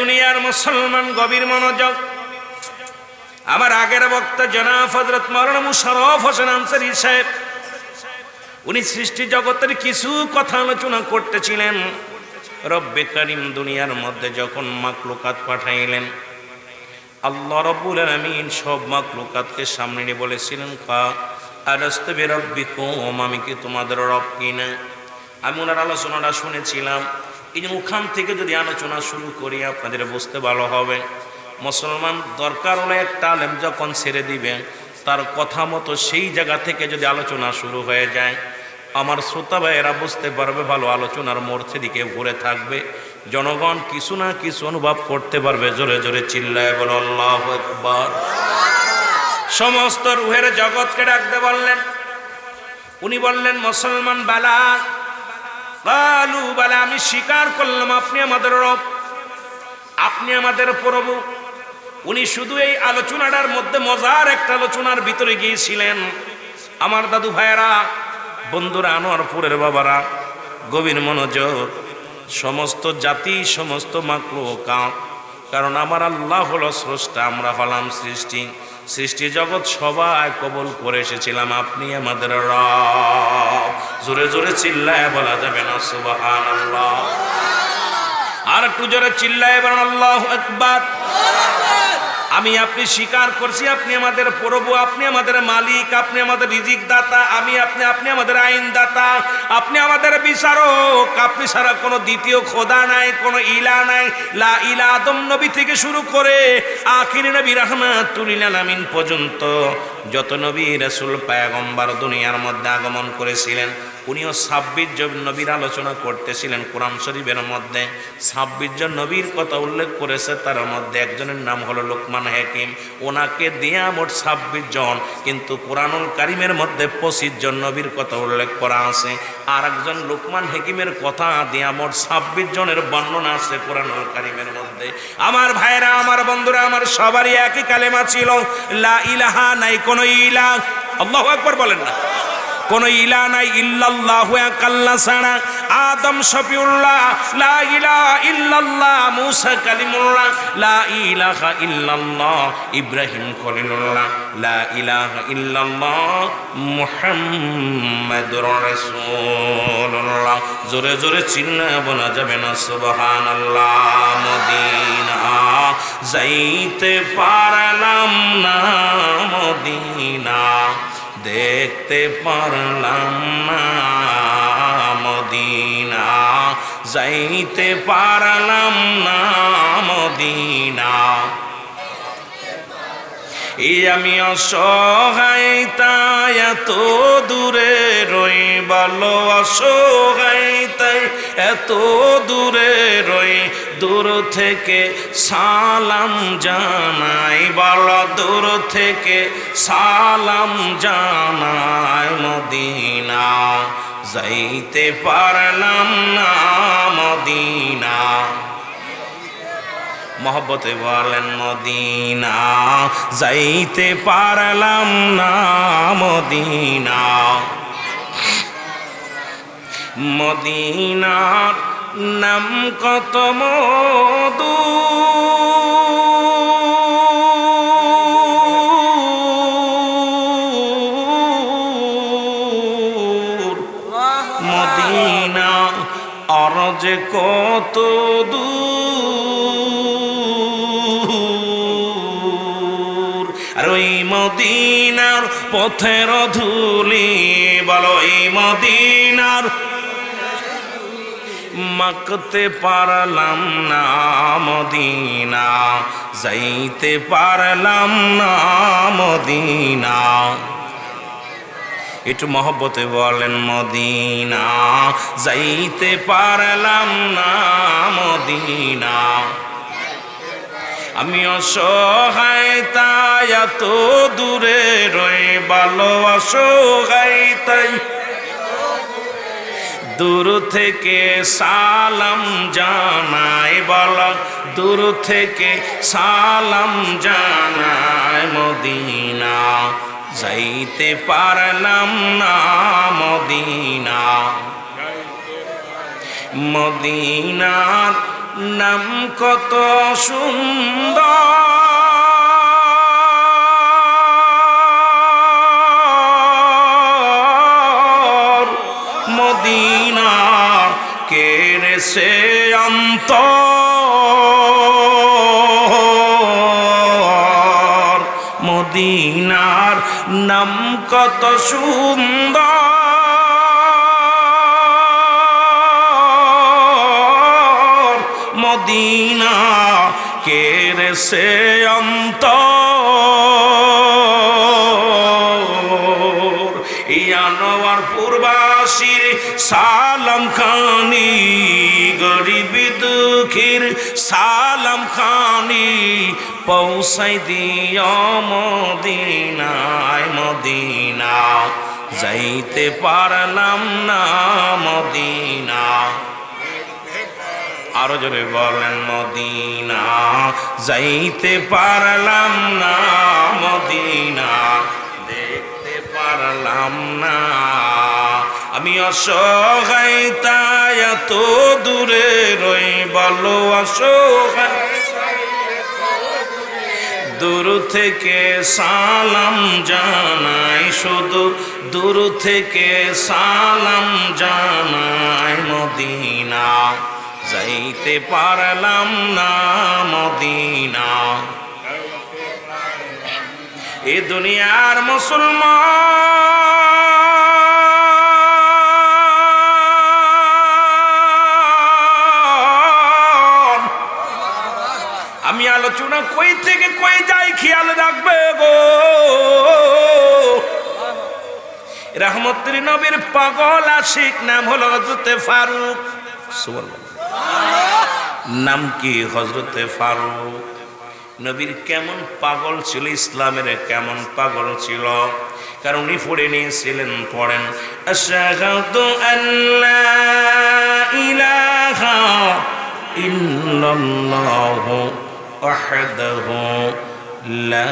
দুনিয়ার মুসলমান গভীর মনোযোগ। আমার আগের বক্তা জনাব হযরত মাওলানা মুশাররফ হোসেন আনসারী সাহেব, উনি সৃষ্টি জগতের কিছু কথা আলোচনা করতেছিলেন। রব্বে কারীম দুনিয়ার মধ্যে যখন মাখলুকাত পাঠাইলেন, আল্লাহ রাব্বুল আলামিন সব মাখলুকাতকে সামনে নিয়ে বলেছিলেন, আলাস্তু বিরাব্বিকুম, আমি কি তোমাদের রব কিনা? আমি ওনার আলোচনাটা শুনেছিলাম। এই যে ওখান থেকে যদি আলোচনা শুরু করি আপনাদের বুঝতে ভালো হবে। মুসলমান দরকার হলে একটা আলেম যখন ছেড়ে দিবেন, তার কথা মতো সেই জায়গা থেকে যদি আলোচনা শুরু হয়ে যায়, আমার শ্রোতা ভাইয়েরা বুঝতে পারবে ভালো আলোচনার মোড় সেদিকে ঘুরে থাকবে। জনগণ কিছু না কিছু অনুভব করতে পারবে। জোরে জোরে চিল্লায় বলো আল্লাহু আকবার। সমস্ত রুহের জগৎকে ডাকতে বললেন। উনি বললেন, মুসলমান বালা কালু বালা, আমি স্বীকার করলাম আপনি আমাদের রব, আপনি আমাদের প্রভু। উনি শুধু এই আলোচনাটার মধ্যে মজার একটা আলোচনার ভিতরে গিয়েছিলেন। আমার দাদু ভাইয়েরা, বন্ধুরা, আনোয়ারপুরের বাবারা, গভীর মনোযোগ। সমস্ত জাতি, সমস্ত মাখলুকাত, কারণ আমার আল্লাহ হলো স্রষ্টা, আমরা হলাম সৃষ্টি। সৃষ্টি জগৎ সবাই কবুল করে এসেছিলাম আপনি আমাদের রব। জোরে জোরে চিল্লায় বলা যাবে না সুবহানাল্লাহ? আর একটু জোরে চিল্লায় বলেন আল্লাহু আকবার। আমি আপনি স্বীকার করছি আপনি আমাদের প্রভু, আপনি আমাদের মালিক, আপনি আমাদের রিজিক দাতা, আপনি আমাদের আইন দাতা, আপনি আমাদের বিচারক। আপনি ছাড়া কোনো দ্বিতীয় খোদা নাই, কোনো ইলা নাই। লা ইলা আদম নবী থেকে শুরু করে আখির নবী রাহমাতুল লিল আলামিন পর্যন্ত যত নবী রাসূল পয়গম্বর দুনিয়ার মধ্যে আগমন করেছিলেন, উনিও 26 জন নবীর আলোচনা করতেছিলেন। কোরআন শরীফের মধ্যে 26 জন নবীর কথা উল্লেখ করেছে। তার মধ্যে একজনের নাম হলো লোকমান হাকিম। ওনাকে দিয়া মোট 26 জন, কিন্তু কোরআনুল কারীমের মধ্যে 25 জন নবীর কথা উল্লেখ করা আছে। আর একজন লোকমান হাকিমের কথা দিয়া মোট 26 জনের বর্ণনা আছে কোরআনুল কারীমের মধ্যে। আমার ভাইরা, আমার বন্ধুরা, আমার সবারই একই কালেমা ছিল, লা ইলাহা, নাই কোনো ইলাহ। আল্লাহু আকবার বলেন না? কোন ইলা নাই, ইল্লাল্লাহু এক আল্লাহ ছাড়া। আদম শফিউল্লাহ, লা ইলাহা ইল্লাল্লাহ। মুসা কালিমুল্লাহ, লা ইলাহা ইল্লাল্লাহ। ইব্রাহিম খলিলুল্লাহ, লা ইলাহা ইল্লাল্লাহ। মুহাম্মাদুর রাসূলুল্লাহ। জোরে জোরে চিল্লায়া বলা যাবে না সুবহানাল্লাহ? মদিনা যাইতে পারলাম না, মদিনা দেখতে পারলাম না, মদিনা যাইতে পারলাম না, মদিনা। এই আমি অসহায় তাই এত দূরে রই, বলো অসহায় তাই এত দূরে রই। দূর থেকে সালাম জানাই, বলো দূর থেকে সালাম জানাই। মদিনা যাইতে পারলাম না, মদিনা। মহব্বতে বলেন মদিনা যাইতে পারলাম না, মদিনা। মদিনার নাম কত মধু, মদিনা আর যে কত দূর। আর ওই মদিনার পথের ধুলি, বলো এই মদিনার মাখতে পারলাম না, মদিনা যাইতে পারলাম না, মদিনা। একটু মহব্বতে বলেন মদিনা যাইতে পারলাম না, মদিনা। আমি অসহায় তাই এত দূরে রই, ভালো অসহায় তাই দূর থেকে সালাম জানাই, বলো দূর থেকে সালাম জানাই। মদিনা যাইতে পারলাম না, মদিনা। মদিনার নাম কত সুন্দর, মদিনা কেড়েছে অন্তর, মদিনার নাম কত সুন্দর, মদিনা কেড়েছে অন্তর। এই আনোয়ারপুরবাসীর সালাম খানি, গরিব দুঃখীর সালাম খানি পৌঁছাই দিও মদিনায়, মদিনা যাইতে পারলাম না মদিনা। আরো জোরে বলেন, মদিনা যাইতে পারলাম না মদিনা, দেখতে পারলাম না। আমি অসহায় তাই এত দূরে রই, বলো অসহায় দূর থেকে সালাম জানাই, শুধু দূর থেকে সালাম জানাই, মদিনা যাইতে পারলাম না মদিনা। এ দুনিয়ার মুসলমান, আমি আলোচনা কই থেকে কই যাই খেয়াল রাখবে গো। রহমতের নবীর পাগল আশিক নাম হলো হযরতে ফারুক। সুবহানাল্লাহ। নাম কি? হযরতে ফারুক। নবীর কেমন পাগল ছিল, ইসলামের কেমন পাগল ছিল, কারণ উনি পড়ে নিয়েছিলেন, পড়েন আশহাদু আল্লা ইলাহা ইল্লাল্লাহু ওয়াহদাহু লা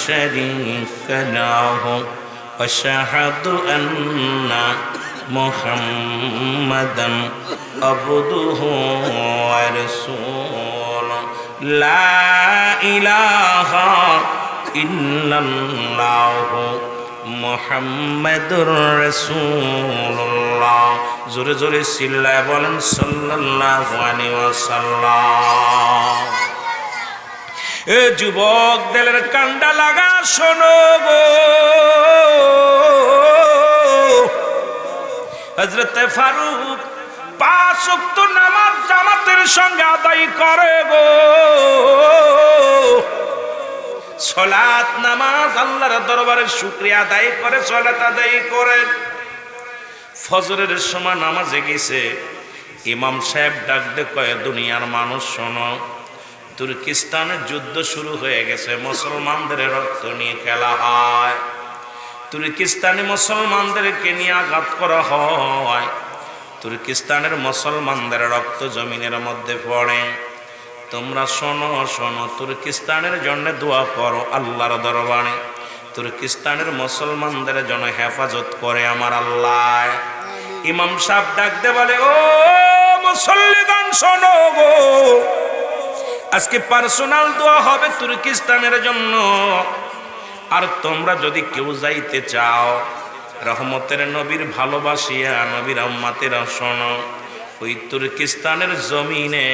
শারীকা লাহু ওয়া আশহাদু আন্না মুহাম্মাদান আবদুহু ওয়া রাসূলুহু লা ইলাহা ইল্লাল্লাহু মুহাম্মাদুর রাসূলুল্লাহ। জোরে জোরে চিল্লায় বলেন সাল্লাল্লাহু আলাইহি ওয়াসাল্লাম। এ যুবক দিলের কান্ডা লাগা শোনো গো, হযরতে ফারুক 5 ওয়াক্ত নামাজ জামাতের সঙ্গে আদায় করে গো। সালাত নামাজ আল্লাহর দরবারে শুকরিয়া আদায় করে, সালাত আদায় করে। ফজরের সময় নামাজে গেছে, ইমাম সাহেব ডাক দিয়ে কয়, দুনিয়ার মানুষ শোনো, তুর্কিস্তানের যুদ্ধ শুরু হয়ে গেছে, মুসলমানদের রক্ত নিয়ে খেলা হয়, তুর্কিস্তানি মুসলমানদেরকে নিয়ে আঘাত করা হয়, তুর্কিস্তানের মুসলমানদের রক্ত জমিনের মধ্যে পড়ে। তোমরা শোনো শোনো, তুর্কিস্তানের জন্য দোয়া করো আল্লাহর দরবারে, তুর্কিস্তানের মুসলমানদের জন্য হেফাজত করে আমার আল্লাহ। ইমাম সাহেব ডাক দে বলে, ও মুসল্লিগণ শোনো গো, আজকে পার্সোনাল দোয়া হবে তুর্কিস্তানের জন্য। আর তোমরা যদি কেউ যাইতে চাও, রহমতের নবীর ভালোবাসিয়া নবীর উম্মতেরা শোনো, ওই তুর্কিস্তানের জমিনে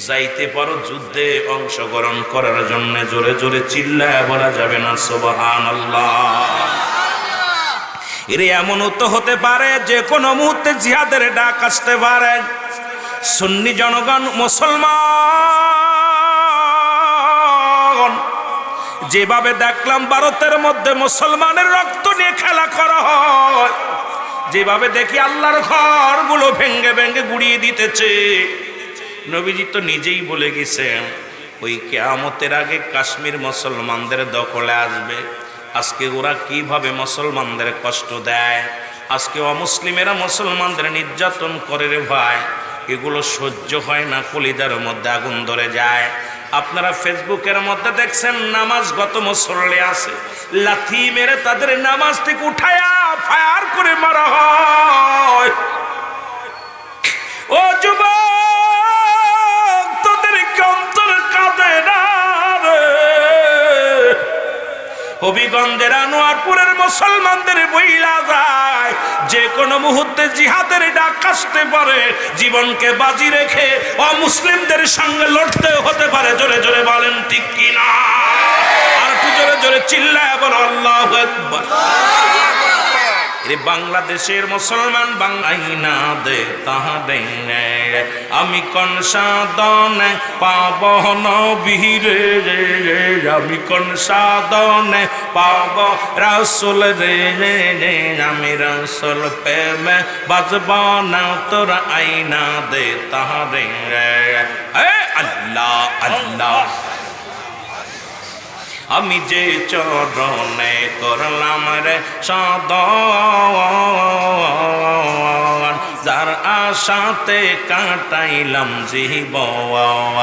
যাইতে পারো, যুদ্ধে অংশগ্রহণ করার জন্য। জোরে জোরে চিল্লায় বলা যাবে না সুবহানাল্লাহ? এর এমনও তো হতে পারে যে কোনো মুহূর্তে জিহাদের ডাক আসতে পারে। সুন্নি জনগণ মুসলমান, যেভাবে দেখলাম ভারতের মধ্যে মুসলমানের রক্ত নিয়ে খেলা করা হয়, যেভাবে দেখি আল্লাহর ঘরগুলো ভেঙ্গে ভেঙ্গে গুড়িয়ে দিতেছে, নবীজি তো নিজেই বলে গেছেন ওই কিয়ামতের আগে কাশ্মীর মুসলমানদের দখলে আসবে। আজকে ওরা কিভাবে মুসলমানদের কষ্ট দেয়, আজকে অমুসলিমেরা মুসলমানদের নির্যাতন করে রে ভাই, এগুলো সহ্য হয় না, কলিজার মধ্যে আগুন ধরে যায়। আপনারা ফেসবুকের মধ্যে দেখছেন নামাজগত মুসল্লি আছে, লাথি মেরে তাদের নামাজ থেকে উঠায়া ফায়ার করে মারা হয়। ও যুবক, হবিগঞ্জের আনোয়ারপুরের মুসলমানদের বইলা যায় যে কোনো মুহূর্তে জিহাদের ডাক আসতে পারে, জীবনকে বাজি রেখে অমুসলিমদের সঙ্গে লড়তে হতে পারে। জোরে জোরে বলেন ঠিক কিনা? আর একটু জোরে জোরে চিল্লায় বলো আল্লাহু আকবার। বাংলাদেশের মুসলমান বাংলাইনা দে তাহারে আমি কোন সাধনে পাব নবীরে, আমি কোন সাধনে পাব রাসূল রে, আমি রাসূল প্রেমে বাজব না তোরা আইনা দে তাহারে। আল্লাহ আল্লাহ আমি যে চরণে করলাম রে সাধন, যার আশাতে কাটাইলাম জীবন।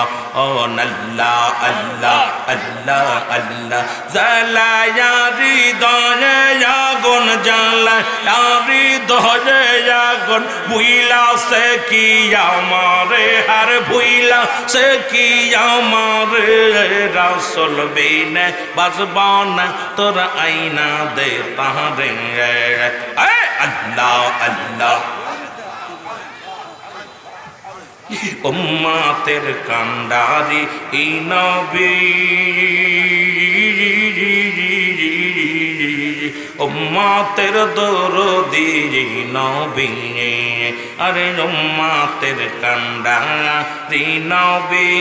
ও আল্লাহ আল্লাহ আল্লাহ আল্লাহ জ্বালায়া হৃদয়ে আগুন, জ্বালায়া হৃদয়ে আগুন, ভুইলা সে কি আমারে, হার ভুইলা সে কি আমারে, রাসূল বিনে বাজব না তোরা আইনা দে তাহারে। আল্লাহ আল্লাহ উম্মতের কান্ডারি এই নবী, উম্মতের দরদি নবী, আরে উম্মতের কান্ডারি নবী,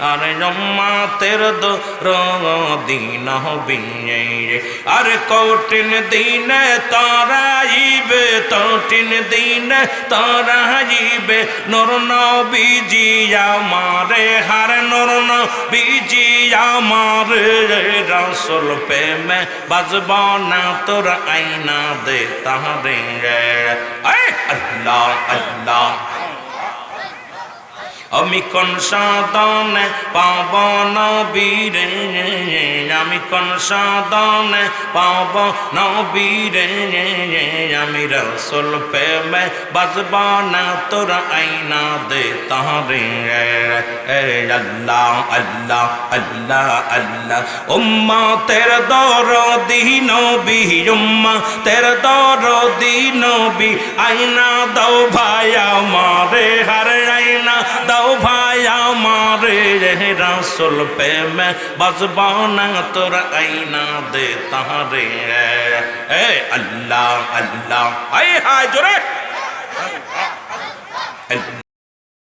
আরে উম্মতের দরদি নবী। আরে কঠিন দিনে তারাইবে, কঠিন দিনে তারাইবে নূর নবীজি আমারে, হার নূর নবীজি আমারে, রাসূল প্রেমে বাজব না তোরা আইনা দে তাহারে। আল্লাহ আল্লাহ আমি কোন সাধনে পাব নবীরে, আমি কোন সাধনে পাব নবীরে, আমি রাসূল প্রেমে বাজব না তোরা আইনা দে তাহারে। আল্লাহ আল্লাহ আল্লাহ আল্লাহ উম্মতের দরদি নবী, উম্মতের দরদি নবী, আইনা দাও ভাই আমারে, হার আইনা দাও ভাই আমারে, রাসূল প্রেমে বাজব না তোরা আইনা দে তাহারে। আল্লাহ আল্লাহ হায় হায় জোরে।